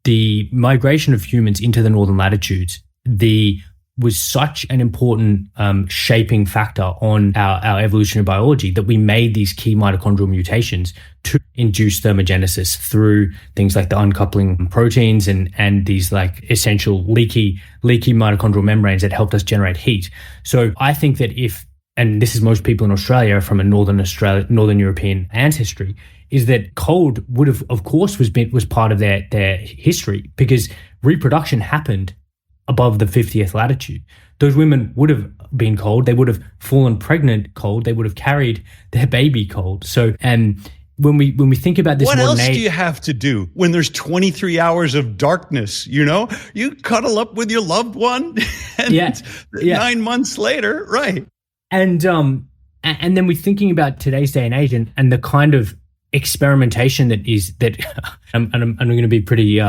the migration of humans into the northern latitudes, was such an important shaping factor on our evolutionary biology that we made these key mitochondrial mutations to induce thermogenesis through things like the uncoupling proteins and these like essential leaky mitochondrial membranes that helped us generate heat. So I think that and this is most people in Australia from a northern European ancestry, is that cold would have, of course, was part of their history, because reproduction happened above the 50th latitude. Those women would have been cold. They would have fallen pregnant cold. They would have carried their baby cold. So, and when we think about this, what else do you have to do when there's 23 hours of darkness? You know, you cuddle up with your loved one, and 9 months later, right? And then we're thinking about today's day and age and the kind of experimentation that I'm going to be pretty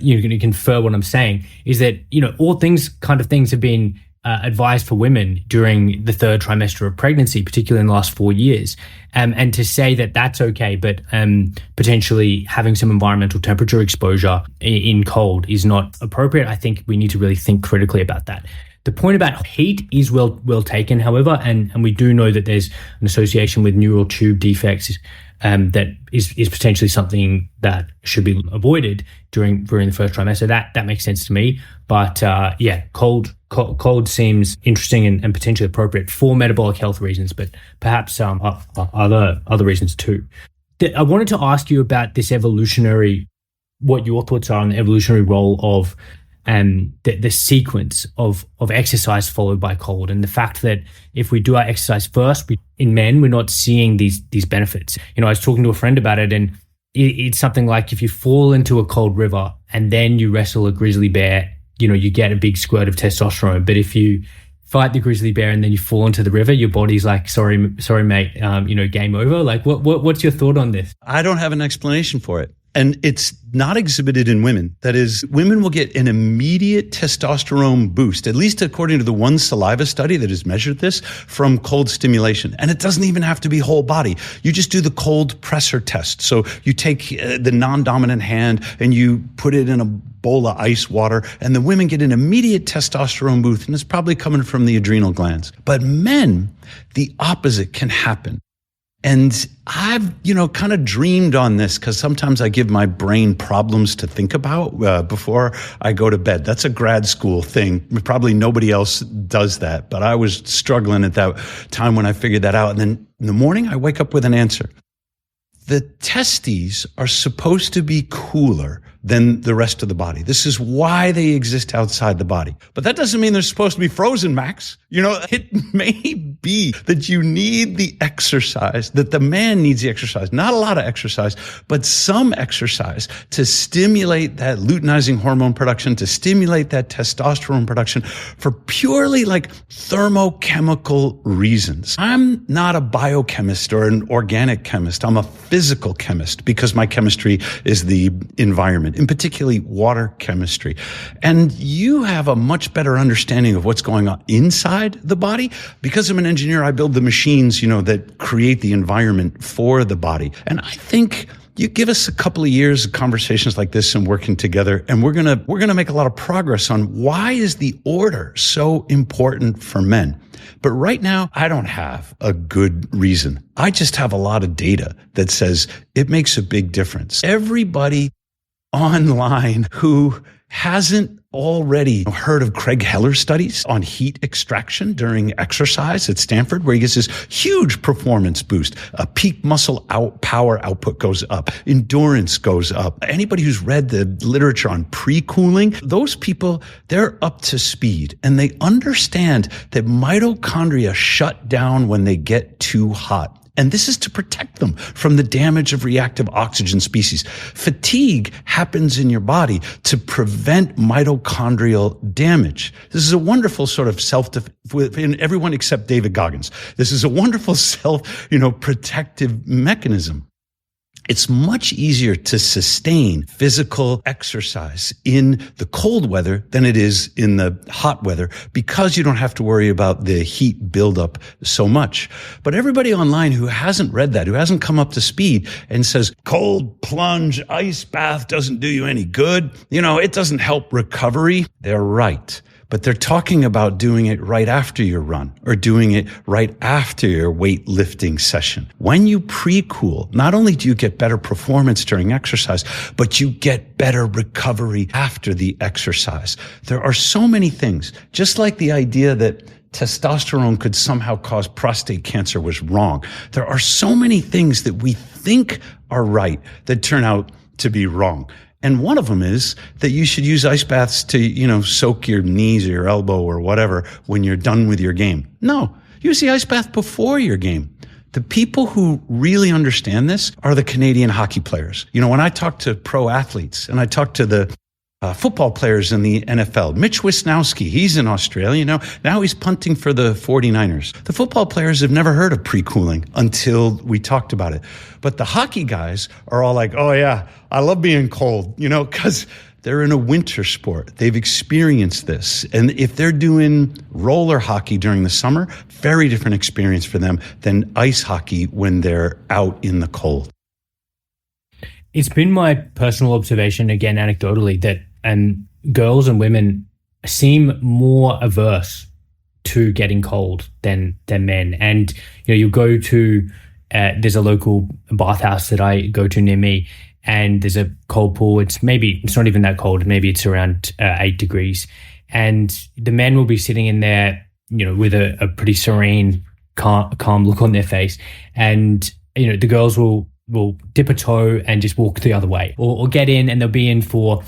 you're going to confer what I'm saying, is that, all things have been advised for women during the third trimester of pregnancy, particularly in the last 4 years. And to say that that's okay, but potentially having some environmental temperature exposure in cold is not appropriate. I think we need to really think critically about that. The point about heat is well taken, however, and we do know that there's an association with neural tube defects that is potentially something that should be avoided during the first trimester. That makes sense to me. But cold seems interesting and potentially appropriate for metabolic health reasons, but perhaps other reasons too. I wanted to ask you about this what your thoughts are on the evolutionary role of the sequence of exercise followed by cold, and the fact that if we do our exercise first, in men, we're not seeing these benefits. I was talking to a friend about it, and it's something like if you fall into a cold river and then you wrestle a grizzly bear, you get a big squirt of testosterone. But if you fight the grizzly bear and then you fall into the river, your body's like, sorry, mate, game over. Like, what's your thought on this? I don't have an explanation for it. And it's not exhibited in women. That is, women will get an immediate testosterone boost, at least according to the one saliva study that has measured this, from cold stimulation. And it doesn't even have to be whole body. You just do the cold pressor test. So you take the non-dominant hand and you put it in a bowl of ice water, and the women get an immediate testosterone boost, and it's probably coming from the adrenal glands. But men, the opposite can happen. And I've, kind of dreamed on this because sometimes I give my brain problems to think about before I go to bed. That's a grad school thing. Probably nobody else does that, but I was struggling at that time when I figured that out. And then in the morning, I wake up with an answer. The testes are supposed to be cooler than the rest of the body. This is why they exist outside the body. But that doesn't mean they're supposed to be frozen, Max. It may be that you need the exercise, that the man needs the exercise, not a lot of exercise, but some exercise to stimulate that luteinizing hormone production, to stimulate that testosterone production for purely like thermochemical reasons. I'm not a biochemist or an organic chemist. I'm a physical chemist because my chemistry is the environment, in particularly water chemistry. And you have a much better understanding of what's going on inside the body. Because I'm an engineer, I build the machines, that create the environment for the body. And I think you give us a couple of years of conversations like this and working together, and we're gonna make a lot of progress on why is the order so important for men. But right now, I don't have a good reason. I just have a lot of data that says it makes a big difference. Everybody online who hasn't already heard of Craig Heller's studies on heat extraction during exercise at Stanford, where he gets this huge performance boost. Peak muscle power output goes up. Endurance goes up. Anybody who's read the literature on pre-cooling, those people, they're up to speed and they understand that mitochondria shut down when they get too hot. And this is to protect them from the damage of reactive oxygen species. Fatigue happens in your body to prevent mitochondrial damage. This is a wonderful sort of in everyone except David Goggins. This is a wonderful protective mechanism. It's much easier to sustain physical exercise in the cold weather than it is in the hot weather because you don't have to worry about the heat buildup so much. But everybody online who hasn't read that, who hasn't come up to speed and says, cold plunge, ice bath doesn't do you any good, it doesn't help recovery, they're right. But they're talking about doing it right after your run or doing it right after your weightlifting session. When you pre-cool, not only do you get better performance during exercise, but you get better recovery after the exercise. There are so many things, just like the idea that testosterone could somehow cause prostate cancer was wrong. There are so many things that we think are right that turn out to be wrong. And one of them is that you should use ice baths to, soak your knees or your elbow or whatever when you're done with your game. No, use the ice bath before your game. The people who really understand this are the Canadian hockey players. When I talk to pro athletes and I talk to the football players in the NFL, Mitch Wisnowski, he's in Australia, now he's punting for the 49ers. The football players have never heard of pre-cooling until we talked about it. But the hockey guys are all like, oh yeah, I love being cold, because they're in a winter sport. They've experienced this. And if they're doing roller hockey during the summer, very different experience for them than ice hockey when they're out in the cold. It's been my personal observation, again, anecdotally, that girls and women seem more averse to getting cold than men. And, you go to, there's a local bathhouse that I go to near me, and there's a cold pool. It's not even that cold. Maybe it's around 8 degrees. And the men will be sitting in there, with a pretty serene, calm look on their face. And, the girls will dip a toe and just walk the other way, or get in and they'll be in for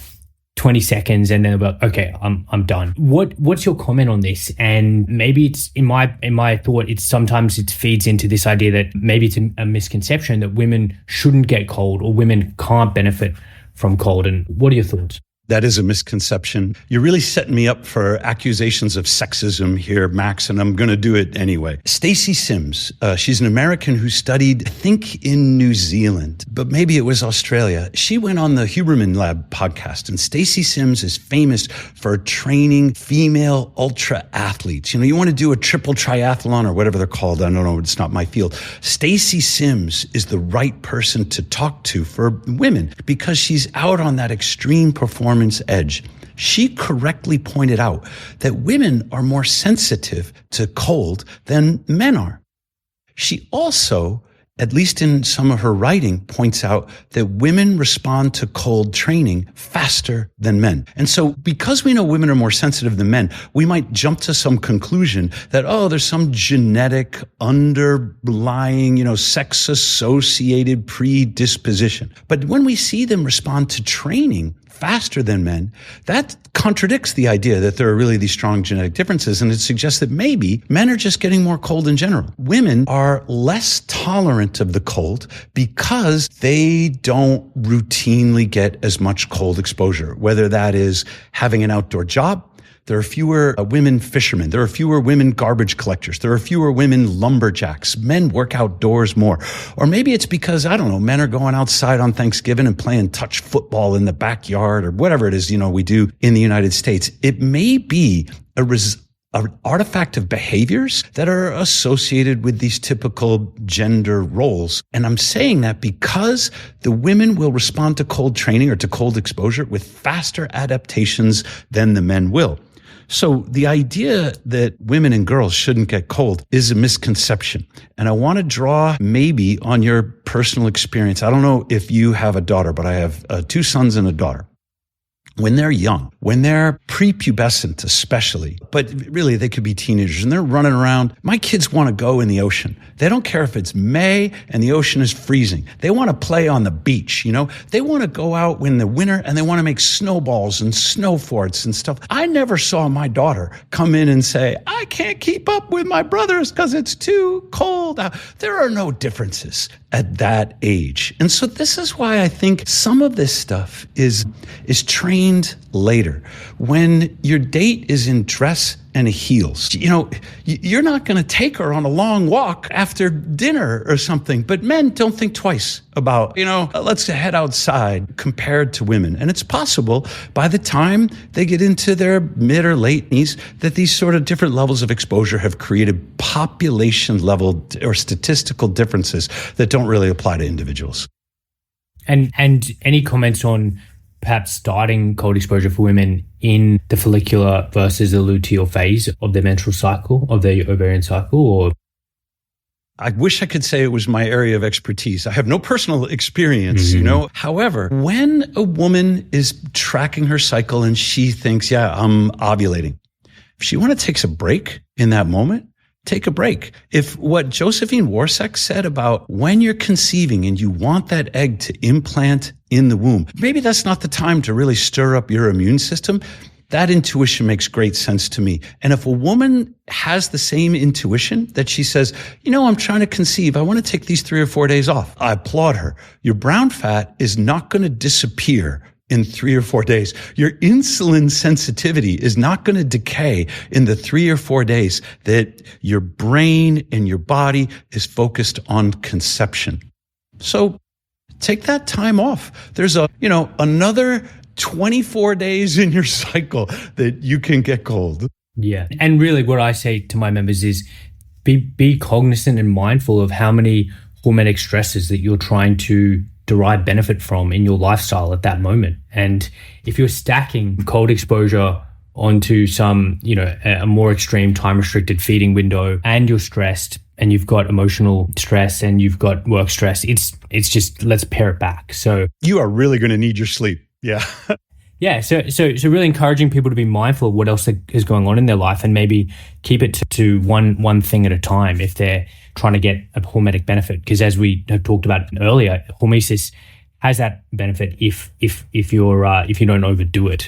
20 seconds and then they'll be like, okay, I'm done. What's your comment on this? And maybe it's in my thought, it's sometimes it feeds into this idea that maybe it's a misconception that women shouldn't get cold or women can't benefit from cold. And what are your thoughts? That is a misconception. You're really setting me up for accusations of sexism here, Max, and I'm going to do it anyway. Stacy Sims, she's an American who studied, I think, in New Zealand, but maybe it was Australia. She went on the Huberman Lab podcast, and Stacy Sims is famous for training female ultra athletes. You want to do a triple triathlon or whatever they're called. I don't know. It's not my field. Stacy Sims is the right person to talk to for women because she's out on that extreme performance edge. She correctly pointed out that women are more sensitive to cold than men are. She also, at least in some of her writing, points out that women respond to cold training faster than men. And so because we know women are more sensitive than men, we might jump to some conclusion that, there's some genetic underlying, sex-associated predisposition. But when we see them respond to training faster than men, that contradicts the idea that there are really these strong genetic differences, and it suggests that maybe men are just getting more cold in general. Women are less tolerant of the cold because they don't routinely get as much cold exposure, whether that is having an outdoor job. There are fewer women fishermen. There are fewer women garbage collectors. There are fewer women lumberjacks. Men work outdoors more. Or maybe it's because, men are going outside on Thanksgiving and playing touch football in the backyard or whatever it is, we do in the United States. It may be an artifact of behaviors that are associated with these typical gender roles. And I'm saying that because the women will respond to cold training or to cold exposure with faster adaptations than the men will. So the idea that women and girls shouldn't get cold is a misconception. And I want to draw maybe on your personal experience. I don't know if you have a daughter, but I have 2 sons and a daughter. When they're young, when they're prepubescent especially, but really they could be teenagers and they're running around. My kids want to go in the ocean. They don't care if it's May and the ocean is freezing. They want to play on the beach, They want to go out in the winter and they want to make snowballs and snow forts and stuff. I never saw my daughter come in and say, I can't keep up with my brothers because it's too cold out. There are no differences at that age. And so this is why I think some of this stuff is trained drained later. When your date is in dress and heels, you're not going to take her on a long walk after dinner or something. But men don't think twice about, let's head outside compared to women. And it's possible by the time they get into their mid or late teens that these sort of different levels of exposure have created population level or statistical differences that don't really apply to individuals. And any comments on perhaps starting cold exposure for women in the follicular versus the luteal phase of their menstrual cycle, of their ovarian cycle? Or I wish I could say it was my area of expertise. I have no personal experience, However, when a woman is tracking her cycle and she thinks, I'm ovulating, if she wants to take a break in that moment, take a break. If what Josephine Warsek said about when you're conceiving and you want that egg to implant in the womb, maybe that's not the time to really stir up your immune system. That intuition makes great sense to me. And if a woman has the same intuition that she says, I'm trying to conceive, I want to take these 3 or 4 days off, I applaud her. Your brown fat is not going to disappear in 3 or 4 days. Your insulin sensitivity is not going to decay in the 3 or 4 days that your brain and your body is focused on conception. So take that time off. There's another 24 days in your cycle that you can get cold. Yeah. And really what I say to my members is be cognizant and mindful of how many hormetic stresses that you're trying to derive benefit from in your lifestyle at that moment. And if you're stacking cold exposure onto some, a more extreme time restricted feeding window, and you're stressed and you've got emotional stress and you've got work stress, it's just, let's pare it back. So you are really going to need your sleep. Yeah. Yeah. So really encouraging people to be mindful of what else is going on in their life and maybe keep it to one thing at a time if they're trying to get a hormetic benefit. Because as we have talked about earlier, hormesis has that benefit if you don't overdo it.